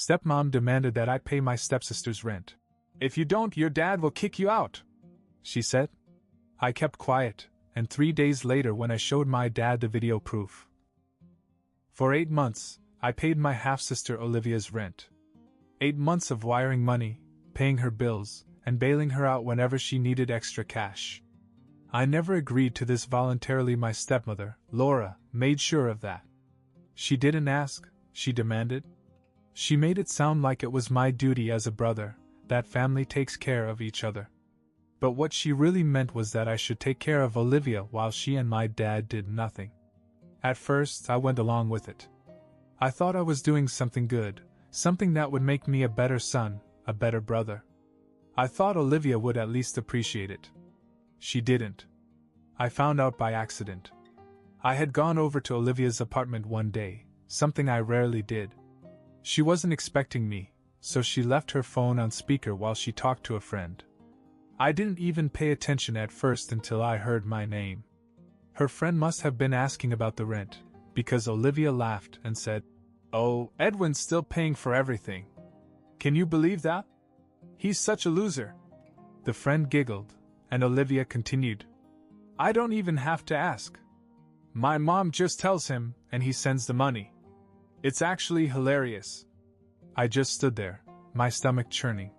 Stepmom demanded that I pay my stepsister's rent. "If you don't, your dad will kick you out," she said. I kept quiet, and 3 days later when I showed my dad the video proof. For 8 months, I paid my half-sister Olivia's rent. 8 months of wiring money, paying her bills, and bailing her out whenever she needed extra cash. I never agreed to this voluntarily. My stepmother, Laura, made sure of that. She didn't ask, she demanded. She made it sound like it was my duty as a brother, that family takes care of each other. But what she really meant was that I should take care of Olivia while she and my dad did nothing. At first, I went along with it. I thought I was doing something good, something that would make me a better son, a better brother. I thought Olivia would at least appreciate it. She didn't. I found out by accident. I had gone over to Olivia's apartment one day, something I rarely did. She wasn't expecting me, so she left her phone on speaker while she talked to a friend. I didn't even pay attention at first until I heard my name. Her friend must have been asking about the rent, because Olivia laughed and said, "Oh, Edwin's still paying for everything. Can you believe that? He's such a loser." The friend giggled, and Olivia continued, "I don't even have to ask. My mom just tells him, and he sends the money. It's actually hilarious." I just stood there, my stomach churning.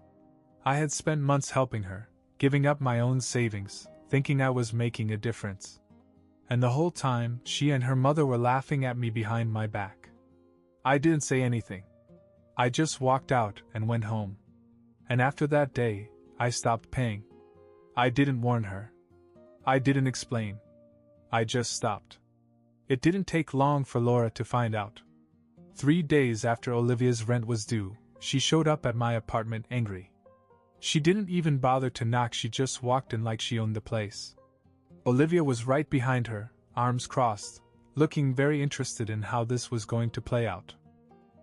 I had spent months helping her, giving up my own savings, thinking I was making a difference. And the whole time, she and her mother were laughing at me behind my back. I didn't say anything. I just walked out and went home. And after that day, I stopped paying. I didn't warn her. I didn't explain. I just stopped. It didn't take long for Laura to find out. 3 days after Olivia's rent was due, she showed up at my apartment angry. She didn't even bother to knock, she just walked in like she owned the place. Olivia was right behind her, arms crossed, looking very interested in how this was going to play out.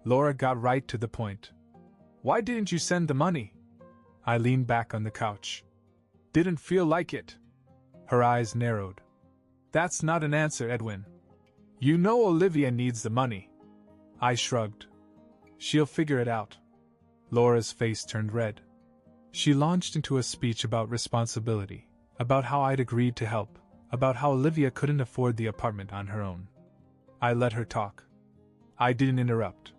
Laura got right to the point. "Why didn't you send the money?" I leaned back on the couch. "Didn't feel like it." Her eyes narrowed. "That's not an answer, Edwin. You know Olivia needs the money." I shrugged. "She'll figure it out." Laura's face turned red. She launched into a speech about responsibility, about how I'd agreed to help, about how Olivia couldn't afford the apartment on her own. I let her talk. I didn't interrupt.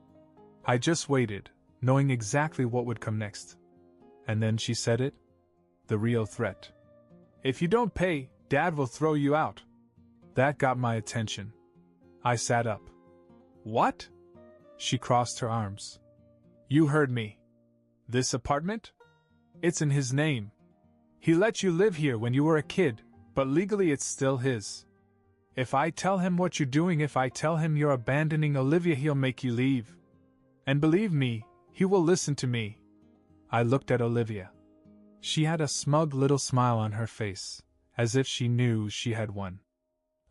I just waited, knowing exactly what would come next. And then she said it. The real threat. "If you don't pay, Dad will throw you out." That got my attention. I sat up. "What?" She crossed her arms. "You heard me. This apartment? It's in his name. He let you live here when you were a kid, but legally it's still his. If I tell him what you're doing, if I tell him you're abandoning Olivia, he'll make you leave. And believe me, he will listen to me." I looked at Olivia. She had a smug little smile on her face, as if she knew she had won.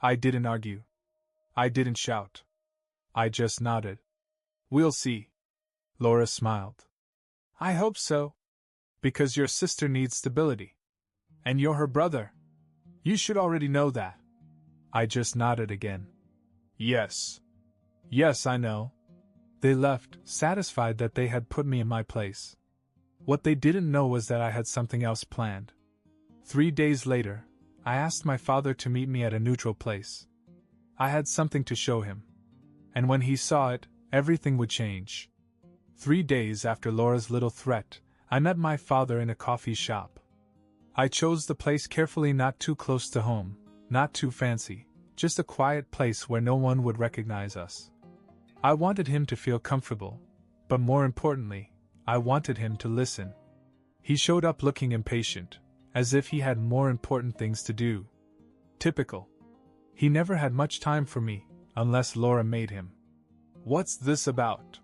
I didn't argue. I didn't shout. I just nodded. "We'll see." Laura smiled. "I hope so. Because your sister needs stability. And you're her brother. You should already know that." I just nodded again. "Yes. Yes, I know." They left, satisfied that they had put me in my place. What they didn't know was that I had something else planned. 3 days later, I asked my father to meet me at a neutral place. I had something to show him. And when he saw it, everything would change. 3 days after Laura's little threat, I met my father in a coffee shop. I chose the place carefully, not too close to home, not too fancy, just a quiet place where no one would recognize us. I wanted him to feel comfortable, but more importantly, I wanted him to listen. He showed up looking impatient, as if he had more important things to do. Typical. He never had much time for me, unless Laura made him. "What's this about?"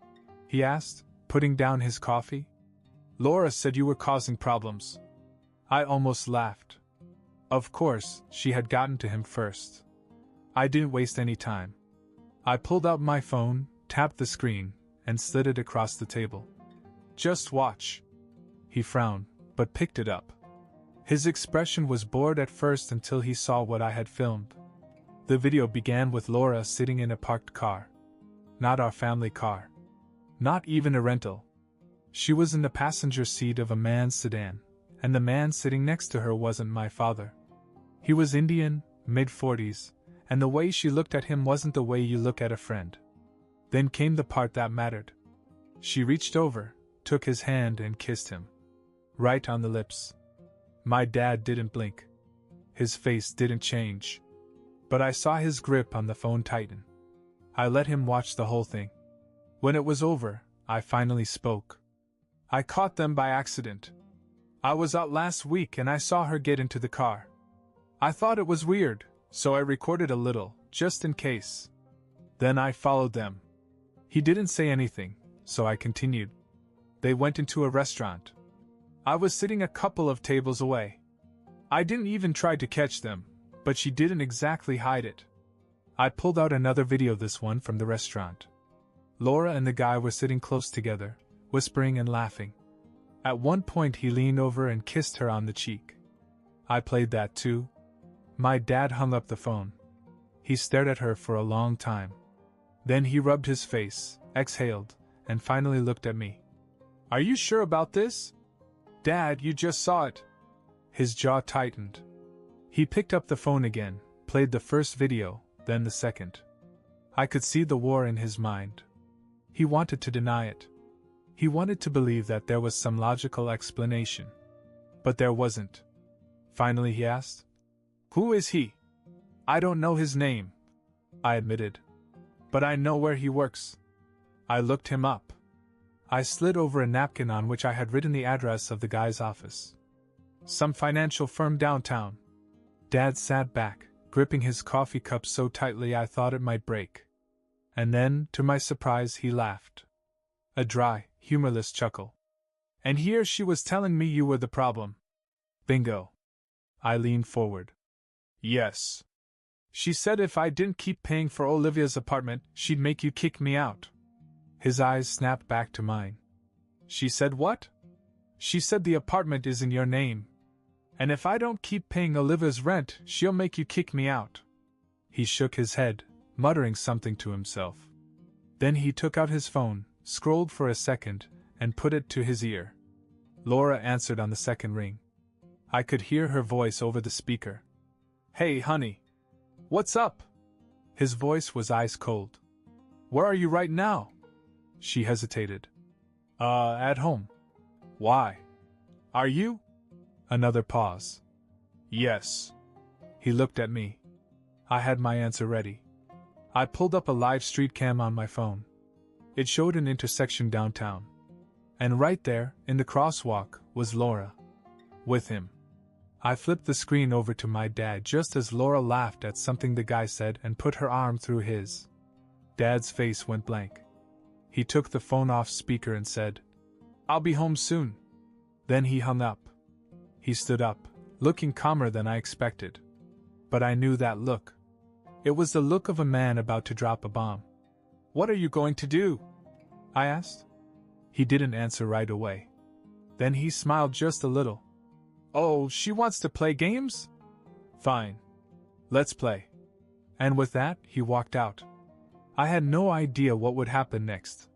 he asked, putting down his coffee. "Laura said you were causing problems." I almost laughed. Of course, she had gotten to him first. I didn't waste any time. I pulled out my phone, tapped the screen, and slid it across the table. "Just watch." He frowned, but picked it up. His expression was bored at first until he saw what I had filmed. The video began with Laura sitting in a parked car. Not our family car. Not even a rental. She was in the passenger seat of a man's sedan, and the man sitting next to her wasn't my father. He was Indian, mid-40s, and the way she looked at him wasn't the way you look at a friend. Then came the part that mattered. She reached over, took his hand and kissed him. Right on the lips. My dad didn't blink. His face didn't change. But I saw his grip on the phone tighten. I let him watch the whole thing. When it was over, I finally spoke. I caught them by accident. I was out last week and I saw her get into the car. I thought it was weird, so I recorded a little, just in case. Then I followed them. He didn't say anything, so I continued. They went into a restaurant. I was sitting a couple of tables away. I didn't even try to catch them, but she didn't exactly hide it. I pulled out another video, this one from the restaurant. Laura and the guy were sitting close together, whispering and laughing. At one point he leaned over and kissed her on the cheek. I played that too. My dad hung up the phone. He stared at her for a long time. Then he rubbed his face, exhaled, and finally looked at me. Are you sure about this? Dad, you just saw it. His jaw tightened. He picked up the phone again, played the first video, then the second. I could see the war in his mind. He wanted to deny it. He wanted to believe that there was some logical explanation. But there wasn't. Finally he asked, Who is he? I don't know his name, I admitted. But I know where he works. I looked him up. I slid over a napkin on which I had written the address of the guy's office. Some financial firm downtown. Dad sat back, gripping his coffee cup so tightly I thought it might break. And then, to my surprise, he laughed. A dry, humorless chuckle. And here she was telling me you were the problem. Bingo. I leaned forward. Yes. She said if I didn't keep paying for Olivia's apartment, she'd make you kick me out. His eyes snapped back to mine. She said what? She said the apartment is in your name. And if I don't keep paying Olivia's rent, she'll make you kick me out. He shook his head, muttering something to himself. Then he took out his phone, scrolled for a second, and put it to his ear. Laura answered on the second ring. I could hear her voice over the speaker. Hey, honey. What's up? His voice was ice cold. Where are you right now? She hesitated. At home. Why? Are you? Another pause. Yes. He looked at me. I had my answer ready. I pulled up a live street cam on my phone. It showed an intersection downtown. And right there, in the crosswalk, was Laura. With him. I flipped the screen over to my dad just as Laura laughed at something the guy said and put her arm through his. Dad's face went blank. He took the phone off speaker and said, I'll be home soon. Then he hung up. He stood up, looking calmer than I expected. But I knew that look. It was the look of a man about to drop a bomb. What are you going to do? I asked. He didn't answer right away. Then he smiled just a little. Oh, she wants to play games? Fine. Let's play. And with that, he walked out. I had no idea what would happen next.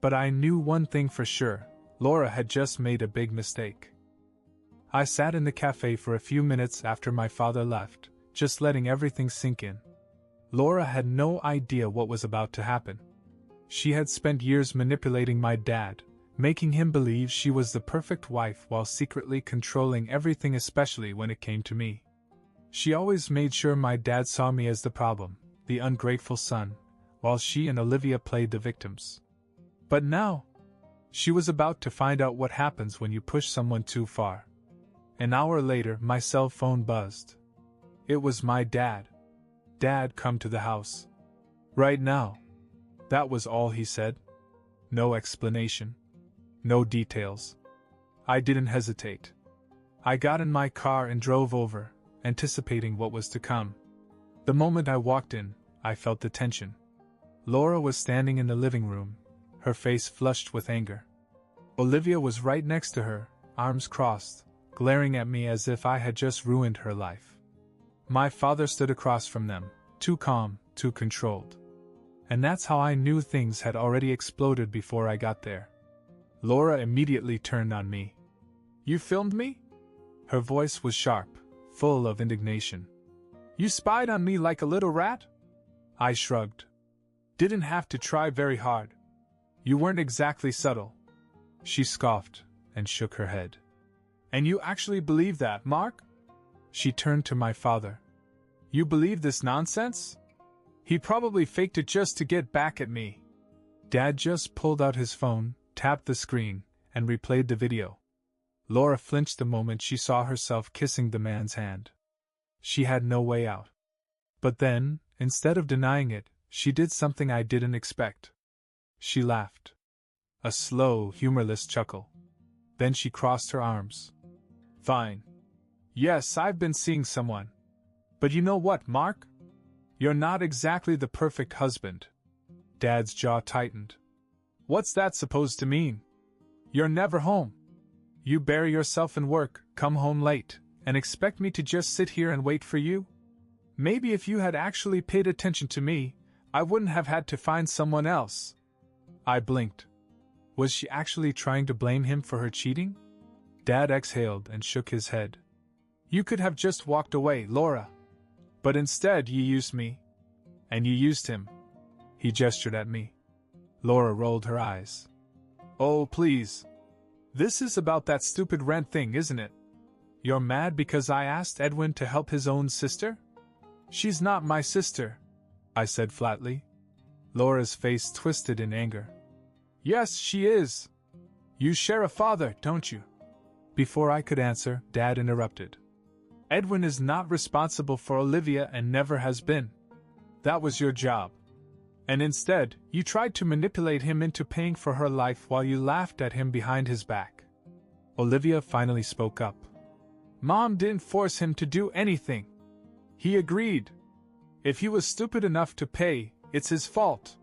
But I knew one thing for sure. Laura had just made a big mistake. I sat in the cafe for a few minutes after my father left, just letting everything sink in. Laura had no idea what was about to happen. She had spent years manipulating my dad, making him believe she was the perfect wife while secretly controlling everything, especially when it came to me. She always made sure my dad saw me as the problem, the ungrateful son, while she and Olivia played the victims. But now, she was about to find out what happens when you push someone too far. An hour later, my cell phone buzzed. It was my dad. Dad, come to the house. Right now. That was all he said. No explanation. No details. I didn't hesitate. I got in my car and drove over, anticipating what was to come. The moment I walked in, I felt the tension. Laura was standing in the living room, her face flushed with anger. Olivia was right next to her, arms crossed, glaring at me as if I had just ruined her life. My father stood across from them, too calm, too controlled. And that's how I knew things had already exploded before I got there. Laura immediately turned on me. You filmed me? Her voice was sharp, full of indignation. You spied on me like a little rat? I shrugged. Didn't have to try very hard. You weren't exactly subtle. She scoffed and shook her head. And you actually believe that, Mark? She turned to my father. You believe this nonsense? He probably faked it just to get back at me. Dad just pulled out his phone, tapped the screen, and replayed the video. Laura flinched the moment she saw herself kissing the man's hand. She had no way out. But then, instead of denying it, she did something I didn't expect. She laughed. A slow, humorless chuckle. Then she crossed her arms. Fine. Yes, I've been seeing someone. But you know what, Mark? You're not exactly the perfect husband. Dad's jaw tightened. What's that supposed to mean? You're never home. You bury yourself in work, come home late, and expect me to just sit here and wait for you? Maybe if you had actually paid attention to me, I wouldn't have had to find someone else. I blinked. Was she actually trying to blame him for her cheating? Dad exhaled and shook his head. You could have just walked away, Laura. But instead you used me. And you used him. He gestured at me. Laura rolled her eyes. Oh, please. This is about that stupid rent thing, isn't it? You're mad because I asked Edwin to help his own sister? She's not my sister, I said flatly. Laura's face twisted in anger. Yes, she is. You share a father, don't you? Before I could answer, Dad interrupted. Edwin is not responsible for Olivia and never has been. That was your job. And instead, you tried to manipulate him into paying for her life while you laughed at him behind his back. Olivia finally spoke up. Mom didn't force him to do anything. He agreed. If he was stupid enough to pay, it's his fault.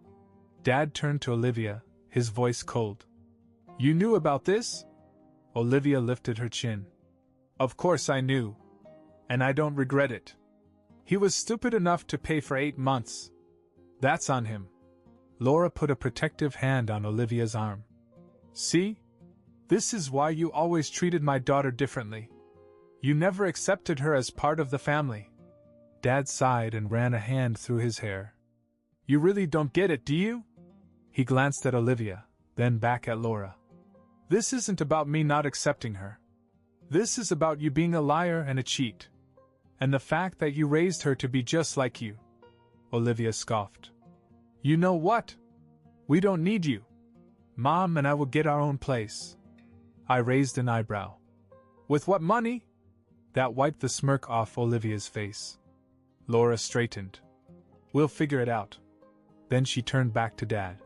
Dad turned to Olivia, his voice cold. You knew about this? Olivia lifted her chin. Of course I knew. And I don't regret it. He was stupid enough to pay for 8 months. That's on him. Laura put a protective hand on Olivia's arm. See? This is why you always treated my daughter differently. You never accepted her as part of the family. Dad sighed and ran a hand through his hair. You really don't get it, do you? He glanced at Olivia, then back at Laura. This isn't about me not accepting her. This is about you being a liar and a cheat. And the fact that you raised her to be just like you. Olivia scoffed. You know what? We don't need you. Mom and I will get our own place. I raised an eyebrow. With what money? That wiped the smirk off Olivia's face. Laura straightened. We'll figure it out. Then she turned back to Dad.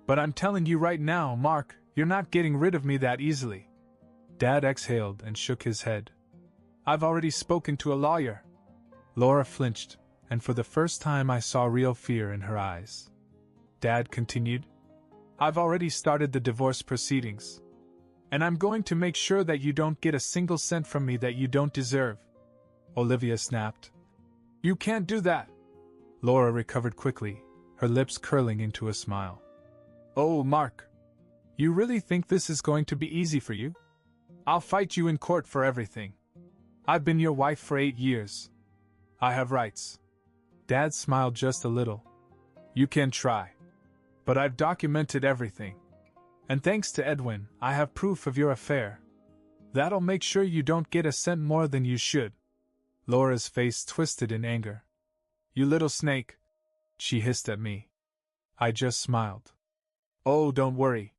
But I'm telling you right now, Mark, you're not getting rid of me that easily. Dad exhaled and shook his head. I've already spoken to a lawyer. Laura flinched, and for the first time I saw real fear in her eyes. Dad continued. I've already started the divorce proceedings. And I'm going to make sure that you don't get a single cent from me that you don't deserve. Olivia snapped. You can't do that. Laura recovered quickly, her lips curling into a smile. Oh, Mark. You really think this is going to be easy for you? I'll fight you in court for everything. I've been your wife for 8 years. I have rights. Dad smiled just a little. You can try. But I've documented everything. And thanks to Edwin, I have proof of your affair. That'll make sure you don't get a cent more than you should. Laura's face twisted in anger. You little snake, she hissed at me. I just smiled. Oh, don't worry.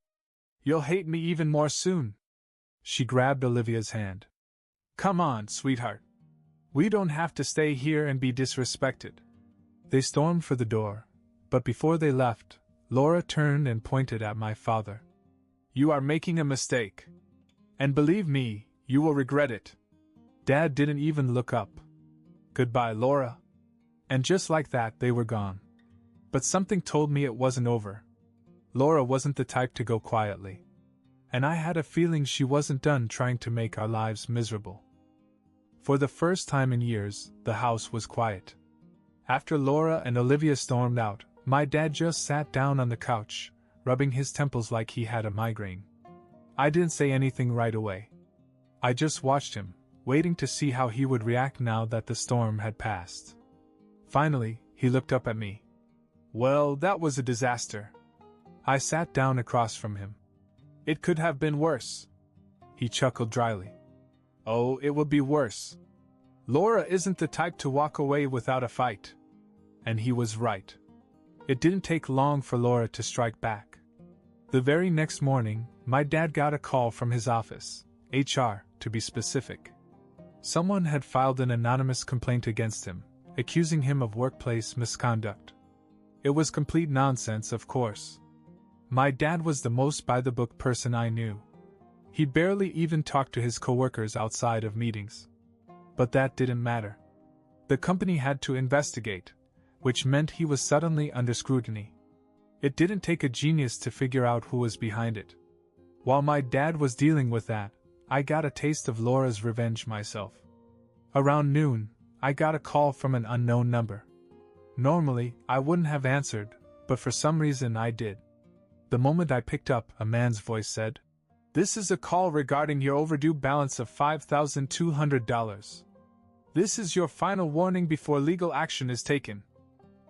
You'll hate me even more soon. She grabbed Olivia's hand. Come on, sweetheart. We don't have to stay here and be disrespected. They stormed for the door, but before they left, Laura turned and pointed at my father. You are making a mistake. And believe me, you will regret it. Dad didn't even look up. Goodbye, Laura. And just like that, they were gone. But something told me it wasn't over. Laura wasn't the type to go quietly. And I had a feeling she wasn't done trying to make our lives miserable. For the first time in years, the house was quiet. After Laura and Olivia stormed out, My dad just sat down on the couch, rubbing his temples like he had a migraine. I didn't say anything right away. I just watched him, waiting to see how he would react now that the storm had passed. Finally, he looked up at me. Well, that was a disaster. I sat down across from him. It could have been worse. He chuckled dryly. Oh, it would be worse. Laura isn't the type to walk away without a fight. And he was right. It didn't take long for Laura to strike back. The very next morning, my dad got a call from his office, HR, to be specific. Someone had filed an anonymous complaint against him, accusing him of workplace misconduct. It was complete nonsense, of course. My dad was the most by-the-book person I knew. He barely even talked to his coworkers outside of meetings. But that didn't matter. The company had to investigate, which meant he was suddenly under scrutiny. It didn't take a genius to figure out who was behind it. While my dad was dealing with that, I got a taste of Laura's revenge myself. Around noon, I got a call from an unknown number. Normally, I wouldn't have answered, but for some reason I did. The moment I picked up, a man's voice said, "This is a call regarding your overdue balance of $5,200. This is your final warning before legal action is taken."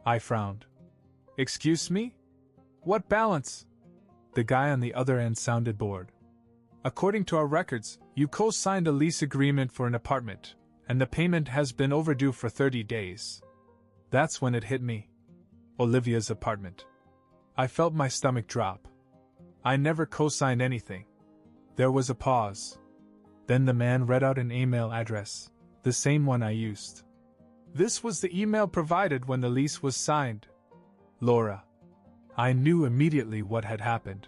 I frowned. "Excuse me? What balance?" The guy on the other end sounded bored. "According to our records, you co-signed a lease agreement for an apartment, and the payment has been overdue for 30 days. That's when it hit me. Olivia's apartment. I felt my stomach drop. I never co-signed anything. There was a pause. Then the man read out an email address, the same one I used. This was the email provided when the lease was signed. Laura. I knew immediately what had happened.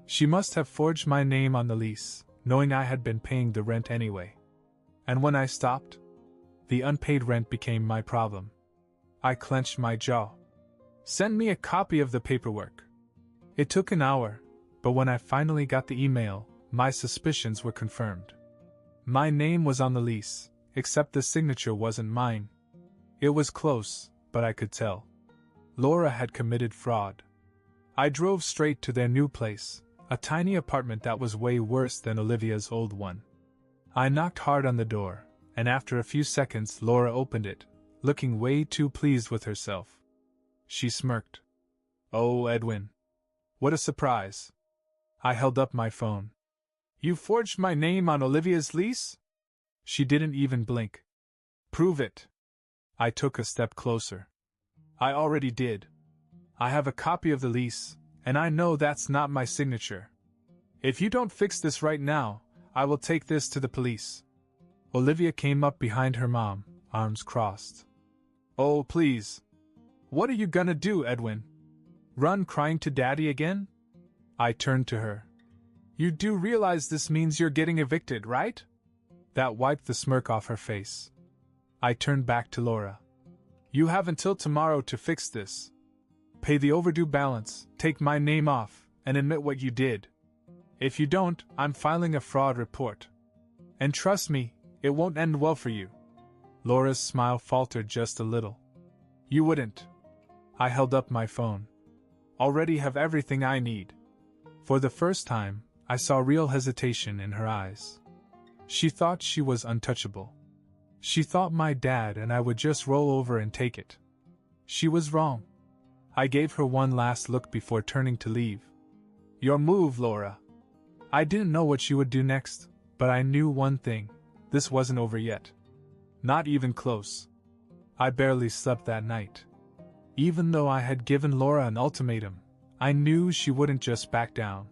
She must have forged my name on the lease, knowing I had been paying the rent anyway. And when I stopped, the unpaid rent became my problem. I clenched my jaw. "Send me a copy of the paperwork." It took an hour, but when I finally got the email, my suspicions were confirmed. My name was on the lease, except the signature wasn't mine. It was close, but I could tell. Laura had committed fraud. I drove straight to their new place, a tiny apartment that was way worse than Olivia's old one. I knocked hard on the door, and after a few seconds Laura opened it, looking way too pleased with herself. She smirked. "Oh, Edwin. What a surprise." I held up my phone. "You forged my name on Olivia's lease?" She didn't even blink. "Prove it." I took a step closer. "I already did. I have a copy of the lease, and I know that's not my signature. If you don't fix this right now, I will take this to the police." Olivia came up behind her mom, arms crossed. "Oh, please. What are you gonna do, Edwin? Run crying to Daddy again?" I turned to her. "You do realize this means you're getting evicted, right?" That wiped the smirk off her face. I turned back to Laura. "You have until tomorrow to fix this. Pay the overdue balance, take my name off, and admit what you did. If you don't, I'm filing a fraud report. And trust me, it won't end well for you." Laura's smile faltered just a little. "You wouldn't." I held up my phone. "Already have everything I need." For the first time, I saw real hesitation in her eyes. She thought she was untouchable. She thought my dad and I would just roll over and take it. She was wrong. I gave her one last look before turning to leave. "Your move, Laura." I didn't know what she would do next, but I knew one thing: this wasn't over yet. Not even close. I barely slept that night. Even though I had given Laura an ultimatum, I knew she wouldn't just back down.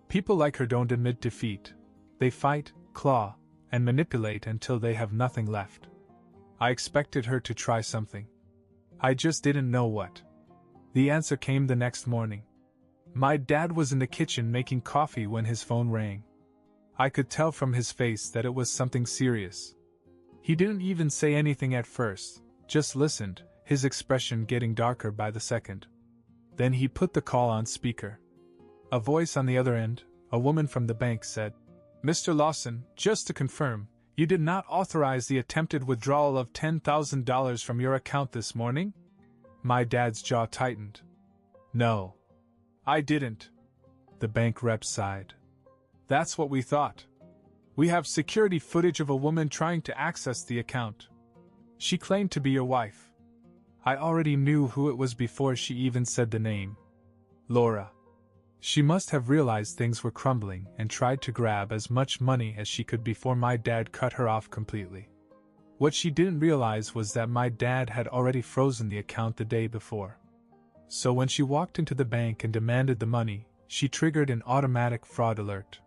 People like her don't admit defeat. They fight, claw, and manipulate until they have nothing left. I expected her to try something. I just didn't know what. The answer came the next morning. My dad was in the kitchen making coffee when his phone rang. I could tell from his face that it was something serious. He didn't even say anything at first, just listened, his expression getting darker by the second. Then he put the call on speaker. A voice on the other end, a woman from the bank, said, "Mr. Lawson, just to confirm, you did not authorize the attempted withdrawal of $10,000 from your account this morning?" My dad's jaw tightened. No. I didn't. The bank rep sighed. That's what we thought. We have security footage of a woman trying to access the account. She claimed to be your wife. I already knew who it was before she even said the name. Laura. She must have realized things were crumbling and tried to grab as much money as she could before my dad cut her off completely. What she didn't realize was that my dad had already frozen the account the day before. So when she walked into the bank and demanded the money, she triggered an automatic fraud alert.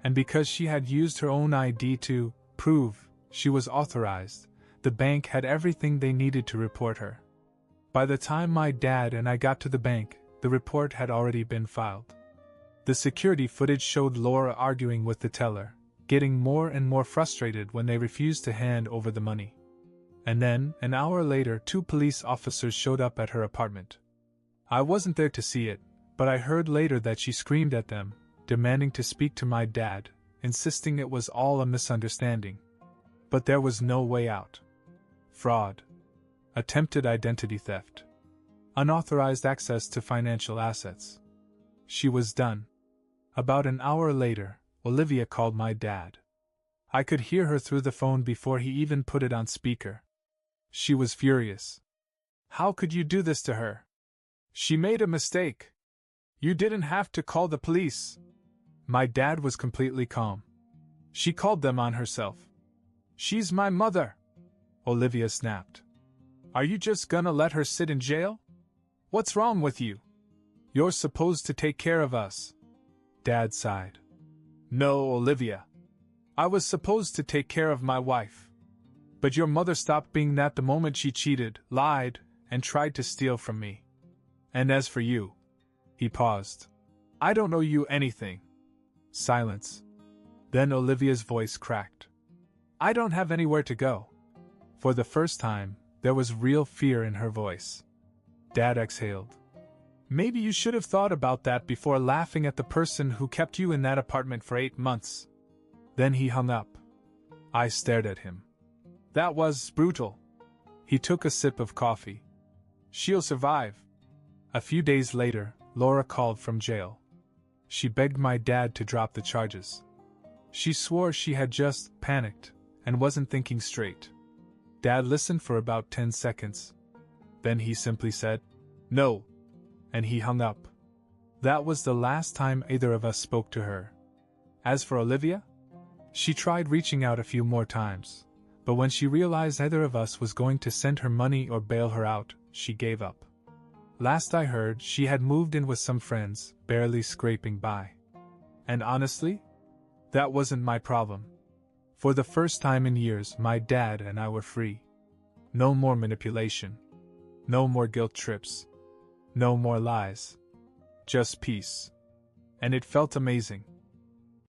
And because she had used her own ID to prove she was authorized, the bank had everything they needed to report her. By the time my dad and I got to the bank, the report had already been filed. The security footage showed Laura arguing with the teller, getting more and more frustrated when they refused to hand over the money. And then, an hour later, 2 police officers showed up at her apartment. I wasn't there to see it, but I heard later that she screamed at them, demanding to speak to my dad, insisting it was all a misunderstanding. But there was no way out. Fraud. Attempted identity theft. Unauthorized access to financial assets. She was done. About an hour later, Olivia called my dad. I could hear her through the phone before he even put it on speaker. She was furious. How could you do this to her? She made a mistake. You didn't have to call the police. My dad was completely calm. She called them on herself. She's my mother, Olivia snapped. Are you just gonna let her sit in jail? What's wrong with you? You're supposed to take care of us. Dad sighed. No, Olivia. I was supposed to take care of my wife. But your mother stopped being that the moment she cheated, lied, and tried to steal from me. And as for you, he paused. I don't owe you anything. Silence. Then Olivia's voice cracked. I don't have anywhere to go. For the first time, there was real fear in her voice. Dad exhaled. Maybe you should have thought about that before laughing at the person who kept you in that apartment for 8 months. Then he hung up. I stared at him. That was brutal. He took a sip of coffee. She'll survive. A few days later, Laura called from jail. She begged my dad to drop the charges. She swore she had just panicked and wasn't thinking straight. Dad listened for about 10 seconds. Then he simply said, No. And he hung up. That was the last time either of us spoke to her. As for Olivia, she tried reaching out a few more times, but when she realized either of us was going to send her money or bail her out, she gave up. Last I heard, she had moved in with some friends, barely scraping by. And honestly, that wasn't my problem. For the first time in years, my dad and I were free. No more manipulation. No more guilt trips. No more lies. Just peace. And it felt amazing.